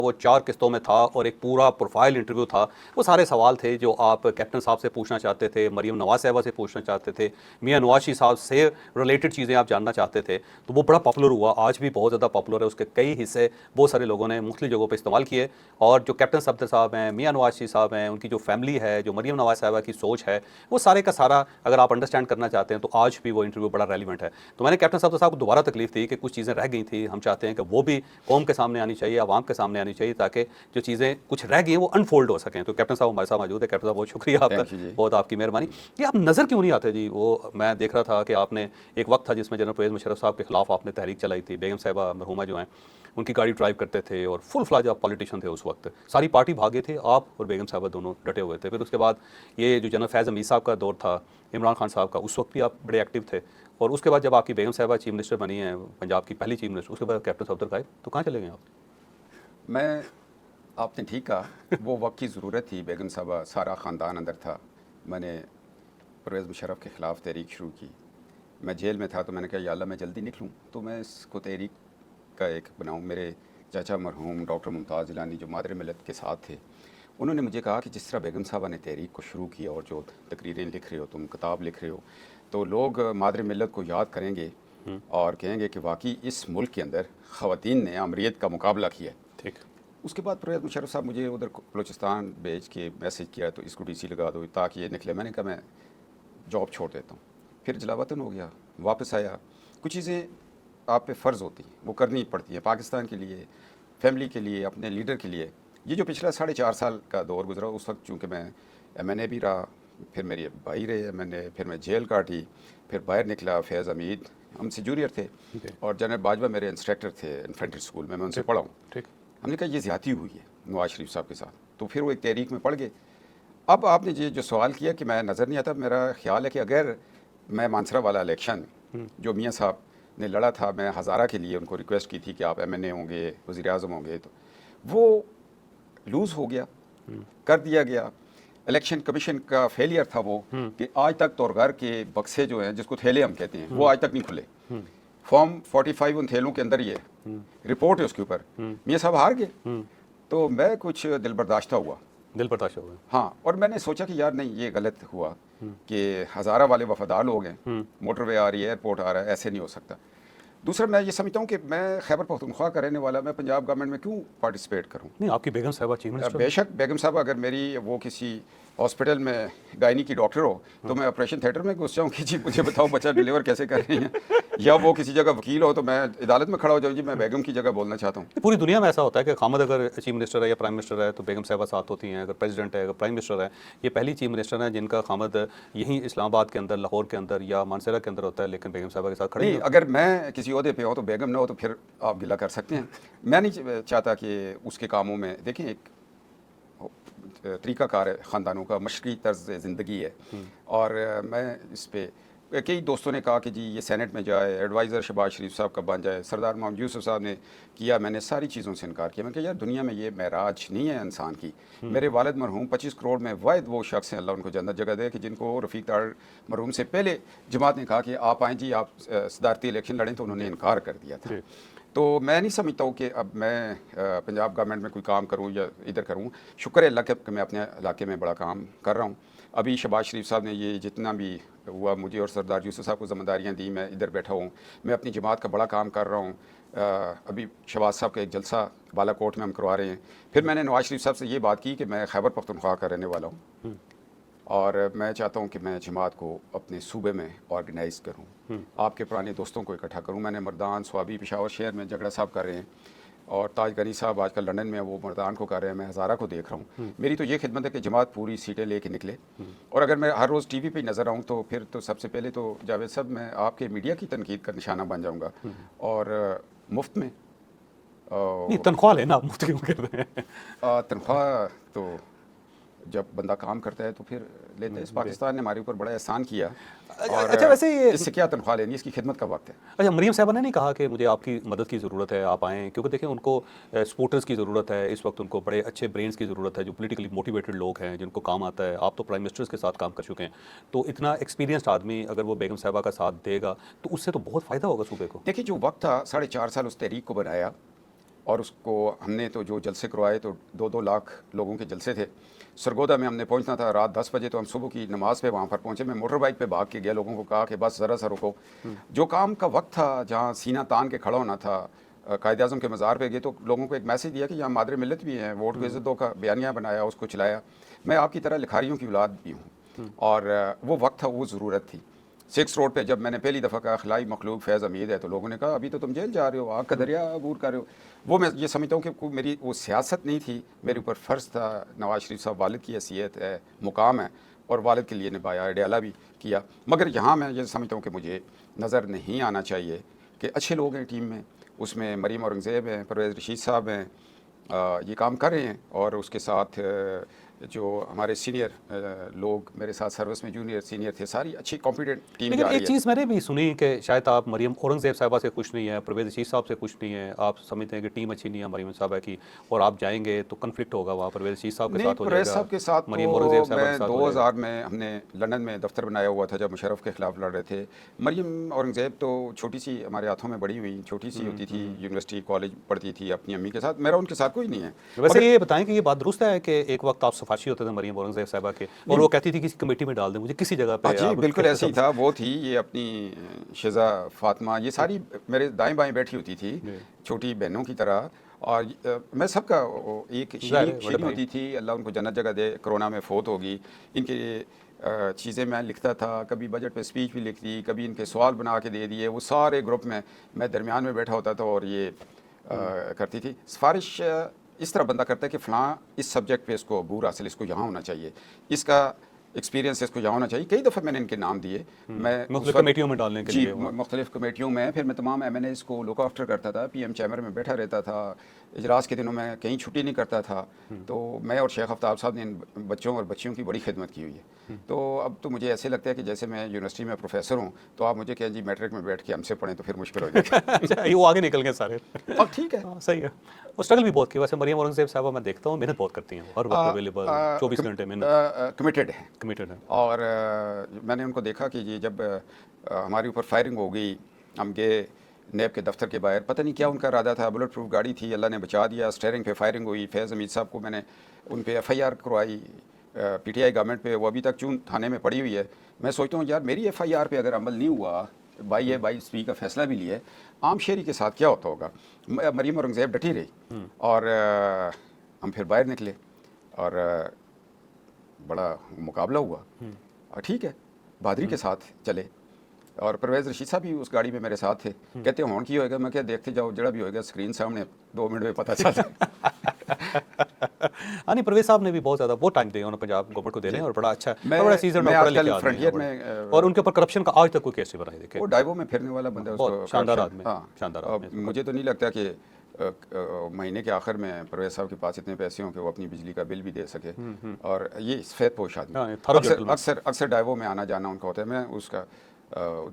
وہ 4 قسطوں میں تھا اور ایک پورا پروفائل انٹرویو تھا. وہ سارے سوال تھے جو آپ کیپٹن صاحب سے پوچھنا چاہتے تھے, مریم نواز صاحبہ سے پوچھنا چاہتے تھے, میاں نواز شریف صاحب سے ریلیٹڈ چیزیں آپ جاننا چاہتے تھے. تو وہ بڑا پاپولر ہوا, آج بھی بہت زیادہ پاپولر ہے. اس کے کئی حصے بہت سارے لوگوں نے مختلف جگہوں پہ استعمال کیے, اور جو کیپٹن صفدر صاحب ہیں, میاں نواز شریف صاحب ہیں, ان کی جو فیملی ہے, جو مریم نواز صاحبہ کی سوچ ہے, وہ سارے کا سارا اگر آپ انڈرسٹینڈ کرنا چاہتے ہیں تو آج بھی وہ انٹرویو بڑا ریلیونٹ ہے. تو میں نے کیپٹن صفدر صاحب کو دوبارہ تکلیف تھی کہ کچھ چیزیں رہ گئی تھیں, ہم چاہتے ہیں کہ وہ بھی قوم کے سامنے آنی چاہیے, عوام کے سامنے آنی چاہیے, تاکہ جو چیزیں کچھ رہ گئی ہیں وہ انفولڈ ہو سکیں. تو کیپٹن صاحب ہمارے ساتھ موجود ہے. کیپٹن صاحب بہت شکریہ آپ کا, بہت آپ کی مہربانی. یہ آپ نظر کیوں نہیں آتے جی؟ وہ میں دیکھ رہا تھا کہ آپ نے ایک وقت تھا جس میں جنرل پرویز مشرف صاحب کے خلاف آپ نے تحریک چلائی تھی. بیگم صاحبہ مرحومہ جو ہیں ان کی گاڑی ڈرائیو کرتے تھے اور فل فلاج آپ پالیٹیشین تھے اس وقت. ساری پارٹی بھاگے تھے, آپ اور بیگم صاحبہ دونوں ڈٹے ہوئے تھے. پھر اس کے بعد یہ جو جنرل فیض حمید صاحب کا دور تھا, عمران خان صاحب کا, اس وقت بھی آپ بڑے ایکٹیو تھے. اور اس کے بعد جب آپ کی بیگم صاحبہ چیف منسٹر بنی ہیں, پنجاب کی پہلی چیف منسٹر, اس کے بعد کیپٹن صفدر کا تو کہاں چلے گئے آپ؟ میں آپ نے ٹھیک کہا, وہ وقت کی ضرورت تھی. بیگم صاحبہ سارا خاندان اندر تھا. میں نے پرویز مشرف کے خلاف تحریک شروع کی. میں جیل میں تھا تو میں نے کہا یا اللہ میں جلدی نکلوں تو میں اس کو تحریک کا ایک بناؤں. میرے چاچا مرحوم ڈاکٹر ممتاز جیلانی جو مادر ملت کے ساتھ تھے, انہوں نے مجھے کہا کہ جس طرح بیگم صاحبہ نے تحریک کو شروع کیا اور جو تقریریں لکھ رہے ہو تم, کتاب لکھ رہے ہو, تو لوگ مادر ملت کو یاد کریں گے اور کہیں گے کہ واقعی اس ملک کے اندر خواتین نے آمریت کا مقابلہ کیا. ٹھیک. اس کے بعد پرویز مشرف صاحب مجھے ادھر بلوچستان بھیج کے میسج کیا تو اس کو ڈی سی لگا دو تاکہ یہ نکلے. میں نے کہا میں جاب چھوڑ دیتا ہوں. پھر جلا وطن ہو گیا, واپس آیا. کچھ چیزیں آپ پہ فرض ہوتی ہیں, وہ کرنی پڑتی ہیں پاکستان کے لیے, فیملی کے لیے, اپنے لیڈر کے لیے. یہ جو پچھلا 4.5 سال کا دور گزرا, اس وقت چونکہ میں ایم این اے بھی رہا, پھر میری بھائی رہے ایم این اے, پھر میں جیل کاٹی, پھر باہر نکلا. فیض حمید ہم سے جونیئر تھے اور جنرل باجوہ میرے انسٹرکٹر تھے انفینٹری اسکول میں ان سے پڑھا ہوں. ہم نے کہا یہ زیادتی ہوئی ہے نواز شریف صاحب کے ساتھ, تو پھر وہ ایک تحریک میں پڑ گئے. اب آپ نے یہ جو سوال کیا کہ میں نظر نہیں آتا, میرا خیال ہے کہ اگر میں مانسرا والا الیکشن جو میاں صاحب نے لڑا تھا, میں ہزارہ کے لیے ان کو ریکویسٹ کی تھی کہ آپ ایم این اے ہوں گے, وزیر اعظم ہوں گے, تو وہ لوز ہو گیا, کر دیا گیا. الیکشن کمیشن کا فیلئر تھا وہ کہ آج تک تورگھر کے بکسے جو ہیں, جس کو تھیلے ہم کہتے ہیں, وہ آج تک نہیں کھلے. فارم 45 ان تھیلوں کے اندر ہی ہے, رپورٹ ہے اس کے اوپر. میاں صاحب ہار گئے تو میں کچھ دل برداشتہ ہوا. ہاں, اور میں نے سوچا کہ یار نہیں, یہ غلط ہوا کہ ہزارہ والے وفادار لوگ ہیں, موٹر وے آ رہی ہے, ایئرپورٹ آ رہا ہے, ایسے نہیں ہو سکتا. دوسرا میں یہ سمجھتا ہوں کہ میں خیبر پختونخوا کا رہنے والا, میں پنجاب گورنمنٹ میں کیوں پارٹیسپیٹ کروں؟ نہیں, آپ کی بیگم صاحبہ چیف منسٹر. بے شک بیگم صاحبہ اگر میری وہ کسی ہاسپٹل میں گائنی کی ڈاکٹر ہو تو میں آپریشن تھیٹر میں گھس جاؤں کہ جی مجھے بتاؤ بچہ ڈیلیور کیسے کر رہی ہیں. یا وہ کسی جگہ وکیل ہو تو میں عدالت میں کھڑا ہو جاؤں, جی میں بیگم کی جگہ بولنا چاہتا ہوں. پوری دنیا میں ایسا ہوتا ہے کہ خامد اگر چیف منسٹر ہے یا پرائم منسٹر ہے تو بیگم صاحبہ ساتھ ہوتی ہیں. اگر پریزیڈنٹ ہے, اگر پرائم منسٹر ہے, یہ پہلی چیف منسٹر ہیں جن کا خامد یہیں اسلام آباد کے اندر, لاہور کے اندر یا مانسرا کے اندر ہوتا ہے, لیکن بیگم صاحبہ کے ساتھ کھڑے. نہیں, اگر میں کسی عہدے پہ ہوں تو بیگم نہ ہو تو پھر آپ گلہ کر سکتے ہیں. میں نہیں چاہتا کہ اس کے کاموں میں, دیکھیں ایک طریقہ کار ہے خاندانوں کا, مشرقی طرز زندگی ہے. اور میں اس پہ کئی دوستوں نے کہا کہ جی یہ سینٹ میں جائے, ایڈوائزر شہباز شریف صاحب کا بن جائے, سردار محمد یوسف صاحب نے کیا, میں نے ساری چیزوں سے انکار کیا. میں کہا یار دنیا میں یہ معراج نہیں ہے انسان کی. میرے والد مرحوم 25 کروڑ میں واحد وہ شخص ہیں, اللہ ان کو جنت جگہ دے, کہ جن کو رفیق تار مرحوم سے پہلے جماعت نے کہا کہ آپ آئیں جی, آپ صدارتی الیکشن لڑیں, تو انہوں نے انکار کر دیا تھا. تو میں نہیں سمجھتا ہوں کہ اب میں پنجاب گورنمنٹ میں کوئی کام کروں یا ادھر کروں. شکر ہے اللہ کہ میں اپنے علاقے میں بڑا کام کر رہا ہوں. ابھی شہباز شریف صاحب نے یہ جتنا بھی ہوا مجھے اور سردار یوسف صاحب کو ذمہ داریاں دی, میں ادھر بیٹھا ہوں, میں اپنی جماعت کا بڑا کام کر رہا ہوں. ابھی شہباز صاحب کا ایک جلسہ بالا کوٹ میں ہم کروا رہے ہیں. پھر میں نے نواز شریف صاحب سے یہ بات کی کہ میں خیبر پختونخوا کا رہنے والا ہوں اور میں چاہتا ہوں کہ میں جماعت کو اپنے صوبے میں آرگنائز کروں, آپ کے پرانے دوستوں کو اکٹھا کروں. میں نے مردان, سوابی, پشاور شہر میں جھگڑا صاحب کر رہے ہیں, اور تاج غنی صاحب آج کل لنڈن میں, وہ مردان کو کر رہے ہیں, میں ہزارہ کو دیکھ رہا ہوں. میری تو یہ خدمت ہے کہ جماعت پوری سیٹیں لے کے نکلے. اور اگر میں ہر روز ٹی وی پہ نظر آؤں تو پھر تو سب سے پہلے تو جاوید صاحب میں آپ کے میڈیا کی تنقید کا نشانہ بن جاؤں گا. اور مفت میں تنخواہ لینا آپ مفت کیوں کر رہے ہیں؟ تنخواہ تو جب بندہ کام کرتا ہے تو پھر لیتے ہیں. اس پاکستان نے ہمارے اوپر بڑا احسان کیا, اور اچھا ویسے یہ اس سے کیا تنخواہ لینی, اس کی خدمت کا وقت ہے. اچھا, مریم صاحبہ نے نہیں کہا کہ مجھے آپ کی مدد کی ضرورت ہے, آپ آئیں, کیونکہ دیکھیں ان کو سپورٹرز کی ضرورت ہے اس وقت, ان کو بڑے اچھے برینز کی ضرورت ہے جو پولیٹیکلی موٹیویٹڈ لوگ ہیں, جن کو کام آتا ہے. آپ تو پرائم منسٹرز کے ساتھ کام کر چکے ہیں, تو اتنا ایکسپیرینسڈ آدمی اگر وہ بیگم صاحبہ کا ساتھ دے گا تو اس سے تو بہت فائدہ ہوگا صوبے کو. دیکھیے جو وقت تھا 4.5 سال اس تحریک کو بنایا, اور اس کو ہم نے تو جو جلسے کروائے تو 2-2 لاکھ لوگوں کے جلسے تھے. سرگودا میں ہم نے پہنچنا تھا رات 10 بجے, تو ہم صبح کی نماز پہ وہاں پر پہنچے. میں موٹر بائک پہ بھاگ کے گیا, لوگوں کو کہا کہ بس ذرا سا رکو. جو کام کا وقت تھا, جہاں سینہ تان کے کھڑا ہونا تھا, قائد اعظم کے مزار پہ گئے تو لوگوں کو ایک میسیج دیا کہ یہاں مادر ملت بھی ہیں, ووٹ کو عزت دو کا بیانیہ بنایا, اس کو چلایا. میں آپ کی طرح لکھاریوں کی اولاد بھی ہوں, اور وہ وقت تھا, وہ ضرورت تھی. 6 روڈ پہ جب میں نے پہلی دفعہ کہا خلائی مخلوق فیض امید ہے, تو لوگوں نے کہا ابھی تو تم جیل جا رہے ہو, آگ کا دریا عبور کر رہے ہو. وہ میں یہ سمجھتا ہوں کہ میری وہ سیاست نہیں تھی, میرے اوپر فرض تھا. نواز شریف صاحب والد کی حیثیت ہے, مقام ہے, اور والد کے لیے نبھایا, اڈیالہ بھی کیا. مگر یہاں میں یہ سمجھتا ہوں کہ مجھے نظر نہیں آنا چاہیے کہ اچھے لوگ ہیں ٹیم میں, اس میں مریم اورنگزیب ہیں, پرویز رشید صاحب ہیں, یہ کام کر رہے ہیں. اور اس کے ساتھ جو ہمارے سینئر لوگ میرے ساتھ سروس میں جونیئر سینئر تھے, ساری اچھی کمپیٹنٹ ٹیم لیکن جا رہی ایک ہے. چیز میں نے بھی سنی کہ شاید آپ مریم اورنگزیب صاحبہ سے خوش نہیں ہیں, پرویز رشید صاحب سے خوش نہیں ہیں, آپ سمجھتے ہیں کہ ٹیم اچھی نہیں ہے مریم صاحبہ کی, اور آپ جائیں گے تو کنفلکٹ ہوگا وہاں پرویز رشید صاحب کے نہیں, ساتھ ہو جائے پرویز گا, صاحب کے ساتھ مریم تو اورنگزیب صاحبہ میں کے ساتھ ہو جائے گا. 2000 میں ہم نے لندن میں دفتر بنایا ہوا تھا جب مشرف کے خلاف لڑ رہے تھے. مریم اورنگزیب تو چھوٹی سی ہمارے ہاتھوں میں بڑی ہوئی, چھوٹی سی ہوتی تھی, یونیورسٹی کالج پڑھتی تھی اپنی امی کے ساتھ. میرا ان کے ساتھ کوئی نہیں ہے. ویسے یہ بتائیں کہ یہ بات درست ہے کہ ایک وقت آپ سفارشی ہوتے تھے مریم اورنگزیب صاحبہ کے, اور وہ کہتی تھی کسی کمیٹی میں ڈال دیں مجھے کسی جگہ پہ. جی بالکل ایسے ہی تھا. وہ تھی یہ اپنی شیزا فاطمہ, یہ ساری میرے دائیں بائیں بیٹھی ہوتی تھی چھوٹی بہنوں کی طرح, اور میں سب کا ایک شیریں ہوتی تھی. اللہ ان کو جنت جگہ دے, کرونا میں فوت ہوگی. ان کے چیزیں میں لکھتا تھا, کبھی بجٹ پہ اسپیچ بھی لکھ دی, کبھی ان کے سوال بنا کے دے دیے. وہ سارے گروپ میں درمیان میں بیٹھا ہوتا تھا اور یہ کرتی تھی. سفارش اس طرح بندہ کرتا ہے کہ فلاں اس سبجیکٹ پہ اس کو عبور حاصل, اس کو یہاں ہونا چاہیے, اس کا ایکسپیرینس اس کو یہاں ہونا چاہیے. کئی دفعہ میں نے ان کے نام دیے, میں مختلف کمیٹیوں میں ڈالنے کے لیے. مختلف کمیٹیوں میں. پھر میں تمام ایم این ایز کو لک آفٹر کرتا تھا, پی ایم چیمبر میں بیٹھا رہتا تھا. اجلاس کے دنوں میں کہیں چھٹی نہیں کرتا تھا. تو میں اور شیخ آفتاب صاحب نے ان بچوں اور بچیوں کی بڑی خدمت کی ہوئی ہے. تو اب تو مجھے ایسے لگتا ہے کہ جیسے میں یونیورسٹی میں پروفیسر ہوں, تو آپ مجھے کہیں جی میٹرک میں بیٹھ کے ہم سے پڑھیں تو پھر مشکل ہو جائے گا. یہ وہ آگے نکل گئے سارے. ٹھیک ہے, صحیح ہے. وہ اسٹرگل بھی بہت کی. ویسے مریم اورنگزیب صاحبہ میں دیکھتا ہوں محنت بہت کرتی ہیں, ہر وقت اویلیبل 24 گھنٹے محنت, کمیٹیڈ ہے. کمیٹڈ ہے. اور میں نے ان کو دیکھا کہ یہ جب ہمارے اوپر فائرنگ ہو گئی, ہم گئے نیب کے دفتر کے باہر, پتہ نہیں کیا ان کا ارادہ تھا, بلٹ پروف گاڑی تھی, اللہ نے بچا دیا. اسٹیئرنگ پہ فائرنگ ہوئی. فیض حمید صاحب کو میں نے ان پہ ایف آئی آر کروائی پی ٹی آئی گورنمنٹ پہ, وہ ابھی تک چون تھانے میں پڑی ہوئی ہے. میں سوچتا ہوں یار میری ایف آئی آر پہ اگر عمل نہیں ہوا, 22/20 کا فیصلہ بھی لیا ہے, عام شہری کے ساتھ کیا ہوتا ہوگا. مریم اورنگزیب ڈٹی رہی, اور ہم پھر باہر نکلے اور بڑا مقابلہ ہوا. ٹھیک ہے, بہادری کے ساتھ چلے. اور پرویز رشید صاحب بھی اس گاڑی میں میرے ساتھ تھے. کہتے ہون کی ہوئے گا, میں کیا دیکھتے جاؤ, جڑا بھی ہوئے گا اسکرین سامنے 2 منٹ میں پتہ چل جائے. نہیں, پرویز صاحب نے بھی بہت زیادہ بہت ٹائم دیا انہوں نے پنجاب گورنمنٹ کو دے رہے ہیں, اور بڑا اچھا بڑا سیزن میں پڑھا لکھا آدمی ہے, اور ان کے اوپر کرپشن کا آج تک کوئی کیس نہیں بنا ہے. دیکھیں وہ ڈائیو میں پھرنے والا بندہ, اس کو شاندار آدمی, شاندار آدمی. مجھے تو نہیں لگتا کہ مہینے کے آخر میں پرویز صاحب کے پاس اتنے پیسے ہوں کہ وہ اپنی بجلی کا بل بھی دے سکے. اور یہ سفید پوش آدمی, اکثر ڈائیو میں آنا جانا ان کا ہوتا ہے. میں اس کا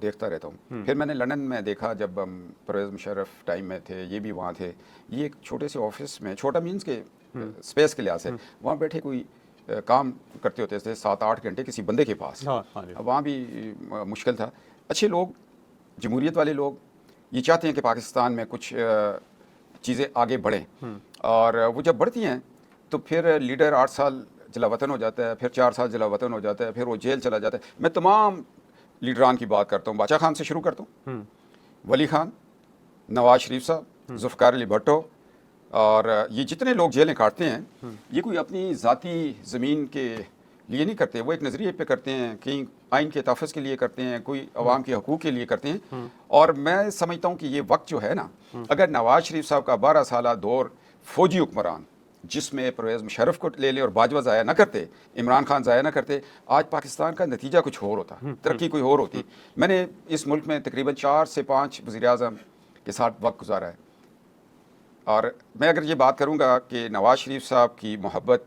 دیکھتا رہتا ہوں. پھر میں نے لندن میں دیکھا جب ہم پرویز مشرف ٹائم میں تھے, یہ بھی وہاں تھے. یہ ایک چھوٹے سے آفس میں, چھوٹا مینس کے اسپیس کے لحاظ سے, وہاں بیٹھے کوئی کام کرتے ہوتے تھے 7-8 گھنٹے کسی بندے کے پاس. وہاں بھی مشکل تھا. اچھے لوگ, جمہوریت والے لوگ, یہ چاہتے ہیں کہ پاکستان میں کچھ چیزیں آگے بڑھیں, اور وہ جب بڑھتی ہیں تو پھر لیڈر 8 سال جلا وطن ہو جاتا ہے, پھر 4 سال جلا وطن ہو جاتا ہے, پھر وہ جیل چلا جاتا ہے. میں تمام لیڈران کی بات کرتا ہوں. باچا خان سے شروع کرتا ہوں, ولی خان, نواز شریف صاحب, ذوالفقار علی بھٹو, اور یہ جتنے لوگ جیلیں کاٹتے ہیں, یہ کوئی اپنی ذاتی زمین کے لیے نہیں کرتے, وہ ایک نظریے پہ کرتے ہیں, کہیں آئین کے تحفظ کے لیے کرتے ہیں, کوئی عوام کے حقوق کے لیے کرتے ہیں. اور میں سمجھتا ہوں کہ یہ وقت جو ہے نا, اگر نواز شریف صاحب کا 12 سالہ دور فوجی حکمران, جس میں پرویز مشرف کو لے اور باجوہ ضائع نہ کرتے, عمران خان ضائع نہ کرتے, آج پاکستان کا نتیجہ کچھ اور ہوتا, ترقی کوئی اور ہوتی. میں نے اس ملک میں تقریباً 4 سے 5 وزیر اعظم کے ساتھ وقت گزارا ہے. اور میں اگر یہ بات کروں گا کہ نواز شریف صاحب کی محبت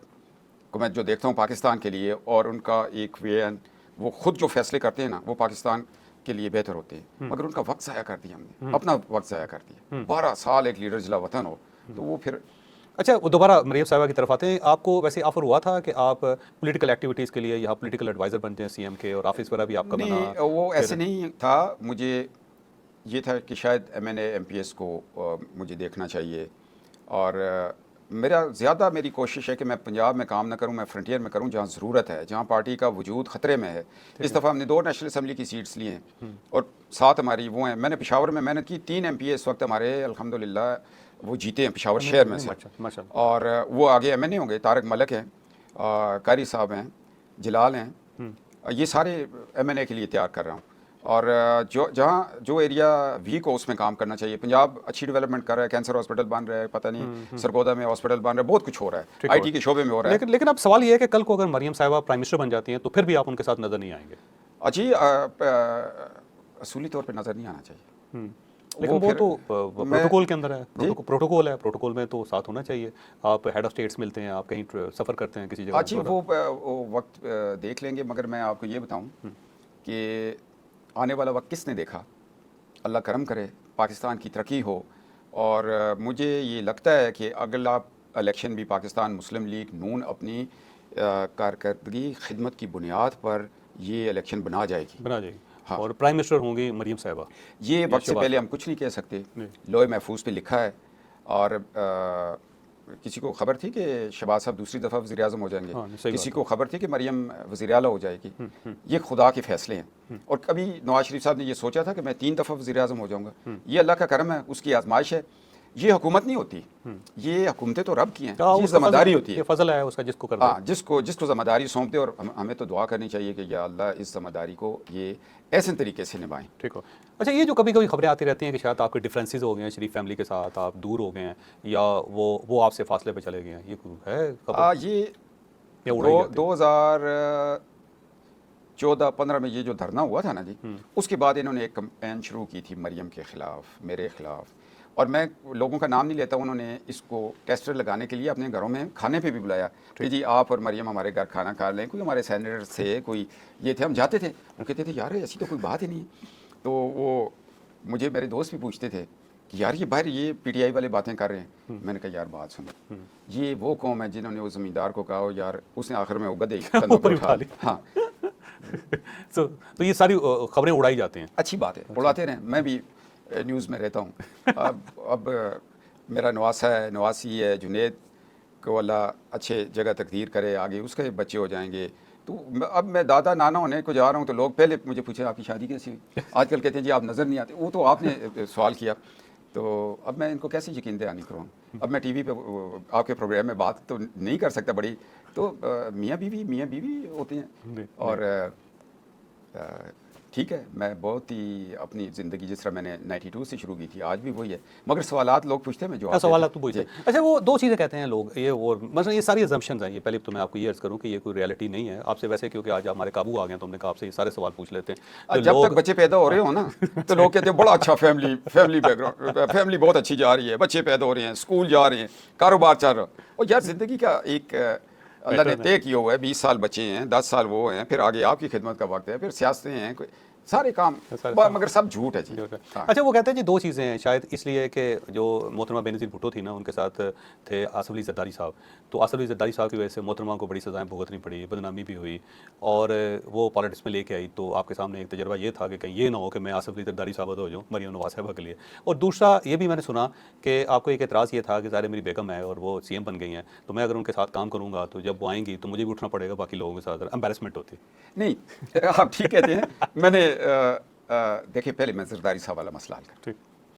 کو میں جو دیکھتا ہوں پاکستان کے لیے, اور ان کا ایک ویژن, وہ خود جو فیصلے کرتے ہیں نا, وہ پاکستان کے لیے بہتر ہوتے ہیں. مگر ان کا وقت ضائع کر دیا ہم نے, اپنا وقت ضائع کر دیا. 12 سال ایک لیڈر جلا وطن ہو تو وہ پھر. اچھا, وہ دوبارہ مریم صاحبہ کی طرف آتے ہیں. آپ کو ویسے آفر ہوا تھا کہ آپ پولیٹیکل ایکٹیویٹیز کے لیے یہاں پولیٹیکل ایڈوائزر بنتے ہیں سی ایم کے, اور آفس وغیرہ بھی آپ کا بنا؟ نہیں, وہ ایسے نہیں تھا. مجھے یہ تھا کہ شاید M N A M P S کو مجھے دیکھنا چاہیے, اور میری کوشش ہے کہ میں پنجاب میں کام نہ کروں، میں فرنٹیئر میں کروں جہاں ضرورت ہے، جہاں پارٹی کا وجود خطرے میں ہے۔ اس دفعہ ہم نے 2 نیشنل اسمبلی کی سیٹس لی ہیں اور 7 ہماری وہ ہیں۔ میں نے پشاور میں محنت کی، 3 ایم پی اے اس وقت ہمارے الحمدللہ وہ جیتے ہیں پشاور شہر میں سے، اور وہ آگے ایم این اے ہوں گے۔ طارق ملک ہیں، قاری صاحب ہیں، جلال ہیں، یہ سارے ایم این اے کے لیے تیار کر رہا ہوں۔ اور جو ایریا ویک ہو اس میں کام کرنا چاہیے۔ پنجاب اچھی ڈیولپمنٹ کر رہا ہے، کینسر ہاسپٹل بن رہا ہے، پتہ نہیں سرگودا میں ہاسپٹل بن رہا ہے، بہت کچھ ہو رہا ہے، آئی ٹی کے شعبے میں ہو رہا ہے۔ لیکن اب سوال یہ ہے کہ کل کو اگر مریم صاحبہ پرائم منسٹر بن جاتی ہیں تو پھر بھی آپ ان کے ساتھ نظر نہیں آئیں گے؟ جی اصولی طور پہ نظر نہیں آنا چاہیے، لیکن وہ تو پروٹوکول کے اندر ہے، پروٹوکول ہے، پروٹوکول میں تو ساتھ ہونا چاہیے۔ آپ ہیڈ آف اسٹیٹس ملتے ہیں، آپ کہیں سفر کرتے ہیں کسی جگہ، جی وہ وقت دیکھ لیں گے، مگر میں آپ کو یہ بتاؤں کہ آنے والا وقت کس نے دیکھا؟ اللہ کرم کرے، پاکستان کی ترقی ہو، اور مجھے یہ لگتا ہے کہ اگلا الیکشن بھی پاکستان مسلم لیگ نون اپنی کارکردگی خدمت کی بنیاد پر یہ الیکشن بنا جائے گی، اور پرائم منسٹر ہوں گی مریم صاحبہ۔ یہ وقت سے پہلے ہم کچھ نہیں کہہ سکتے، لوح محفوظ پہ لکھا ہے، اور کسی کو خبر تھی کہ شہباز صاحب دوسری دفعہ وزیر اعظم ہو جائیں گے، کسی کو خبر تھی کہ مریم وزیر اعلیٰ ہو جائے گی، یہ خدا کے فیصلے ہیں۔ اور کبھی نواز شریف صاحب نے یہ سوچا تھا کہ میں 3 دفعہ وزیر اعظم ہو جاؤں گا، یہ اللہ کا کرم ہے، اس کی آزمائش ہے۔ یہ حکومت نہیں ہوتی، یہ حکومتیں تو رب کی ہیں، یہ ذمہ داری ہوتی ہے، فضل ہے اس کا جس کو کرنا، جس کو ذمہ داری سونپ دے، اور ہمیں تو دعا کرنی چاہیے کہ یا اللہ اس ذمہ داری کو یہ ایسے طریقے سے نبھائیں۔ ٹھیک ہو۔ اچھا، یہ جو کبھی کبھی خبریں آتی رہتی ہیں کہ شاید آپ کے ڈفرینسز ہو گئے ہیں شریف فیملی کے ساتھ، آپ دور ہو گئے ہیں، یا وہ آپ سے فاصلے پہ چلے گئے ہیں، یہ ہے خبر؟ یہ 2014-15 میں یہ جو دھرنا ہوا تھا نا جی، اس کے بعد انہوں نے ایک کمپین شروع کی تھی مریم کے خلاف، میرے خلاف، اور میں لوگوں کا نام نہیں لیتا، انہوں نے اس کو ٹیسٹر لگانے کے لیے اپنے گھروں میں کھانے پہ بھی بلایا کہ جی آپ اور مریم ہمارے گھر کھانا کھا لیں، کوئی ہمارے سینیٹر تھے، کوئی یہ تھے، ہم جاتے تھے، وہ کہتے تھے یار ایسی تو کوئی بات ہی نہیں۔ تو وہ مجھے میرے دوست بھی پوچھتے تھے کہ یار یہ باہر یہ پی ٹی آئی والے باتیں کر رہے ہیں۔ میں نے کہا یار بات سنو، یہ وہ قوم ہے جنہوں نے اس زمیندار کو کہا یار، اس نے آخر میں وہ گدھے کندھوں پر اٹھا لی۔ ہاں، تو یہ ساری خبریں اڑائی جاتی ہیں، اچھی بات ہے، اڑاتے رہیں، میں بھی نیوز میں رہتا ہوں۔ اب میرا نواسا ہے، نواسی ہے، جنید کو اللہ اچھے جگہ تقدیر کرے، آگے اس کے بچے ہو جائیں گے۔ تو اب میں دادا نانا ہونے کو جا رہا ہوں تو لوگ پہلے مجھے پوچھیں آپ کی شادی کیسی ہوئی؟ آج کل کہتے ہیں جی آپ نظر نہیں آتے، وہ تو آپ نے سوال کیا، تو اب میں ان کو کیسے یقین دہانی کروں؟ اب میں ٹی وی پہ آپ کے پروگرام میں بات تو نہیں کر سکتا بڑی، تو میاں بیوی ہوتے ہیں، اور ٹھیک ہے، میں بہت ہی اپنی زندگی جس طرح میں نے 92 سے شروع کی تھی آج بھی وہی ہے، مگر سوالات لوگ پوچھتے ہیں، میں جواب سوالات تو پوچھتے ہیں۔ اچھا، وہ 2 چیزیں کہتے ہیں لوگ، یہ اور مثلا یہ ساری ازمپشنز ہیں، یہ پہلے تو میں آپ کو یہ عرض کروں کہ یہ کوئی ریئلٹی نہیں ہے، آپ سے ویسے کیونکہ آج ہمارے قابو آ گئے ہیں تو ہم نے کہا آپ سے یہ سارے سوال پوچھ لیتے ہیں۔ جب تک بچے پیدا ہو رہے ہوں نا تو لوگ کہتے ہیں بڑا اچھا فیملی بیک گراؤنڈ، فیملی بہت اچھی جا رہی ہے، بچے پیدا ہو رہے ہیں، اسکول جا رہے ہیں، کاروبار چل رہا ہے، اور یار زندگی کا ایک اللہ نے طے کیا ہوا ہے، 20 سال بچے ہیں، 10 سال وہ ہیں، پھر آگے آپ کی خدمت کا وقت ہے، پھر سیاستیں ہیں، سارے کام، مگر سب جھوٹ ہے جی۔ اچھا، وہ کہتے ہیں جی 2 چیزیں ہیں، شاید اس لیے کہ جو محترمہ بے نظیر بھٹو تھی نا، ان کے ساتھ تھے آصف علی زرداری صاحب، تو آصف علی زرداری صاحب کی وجہ سے محترمہ کو بڑی سزائیں بھگتنی پڑی، بدنامی بھی ہوئی، اور وہ پالیٹکس میں لے کے آئی، تو آپ کے سامنے ایک تجربہ یہ تھا کہ کہیں یہ نہ ہو کہ میں آصف علی زرداری صاحب ہو جاؤں مریم نواز صاحبہ کے لیے۔ اور دوسرا یہ بھی میں نے سنا کہ آپ کو ایک اعتراض یہ تھا کہ ظاہر میری بیگم ہے اور وہ سی ایم بن گئی ہیں، تو میں اگر ان کے ساتھ کام کروں گا تو جب وہ آئیں گی تو مجھے بھی اٹھنا پڑے گا باقی لوگوں کے ساتھ، امبیرسمنٹ ہوتی۔ نہیں، آپ ٹھیک کہتے ہیں، میں نے دیکھیں پہلے میں زرداری صاحب والا مسئلہ حل کرتا ہوں۔